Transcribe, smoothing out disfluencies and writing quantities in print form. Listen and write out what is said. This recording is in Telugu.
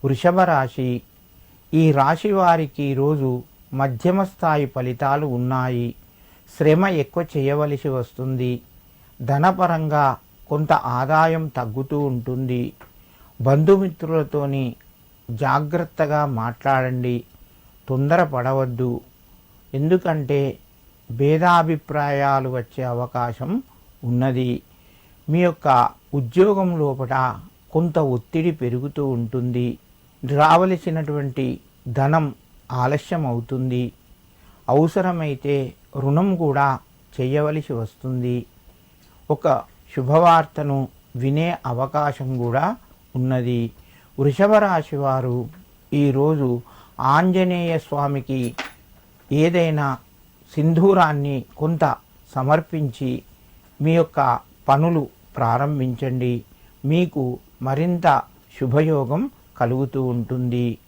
వృషభ రాశి. ఈ రాశి వారికి ఈరోజు మధ్యమ స్థాయి ఫలితాలు ఉన్నాయి. శ్రమ ఎక్కువ చేయవలసి వస్తుంది. ధనపరంగా కొంత ఆదాయం తగ్గుతూ ఉంటుంది. బంధుమిత్రులతోని జాగ్రత్తగా మాట్లాడండి. తొందరపడవద్దు. ఎందుకంటే భేదాభిప్రాయాలు వచ్చే అవకాశం ఉన్నది. మీ యొక్క ఉద్యోగం లోపల కొంత ఒత్తిడి పెరుగుతూ ఉంటుంది. రావలసినటువంటి ధనం ఆలస్యం అవుతుంది. అవసరమైతే రుణం కూడా చేయవలసి వస్తుంది. ఒక శుభవార్తను వినే అవకాశం కూడా ఉన్నది. వృషభ రాశి వారు ఈరోజు ఆంజనేయ స్వామికి ఏదైనా సింధూరాన్ని కొంత సమర్పించి మీ యొక్క పనులు ప్రారంభించండి. మీకు మరింత శుభయోగం కలుగుతూ ఉంటుంది.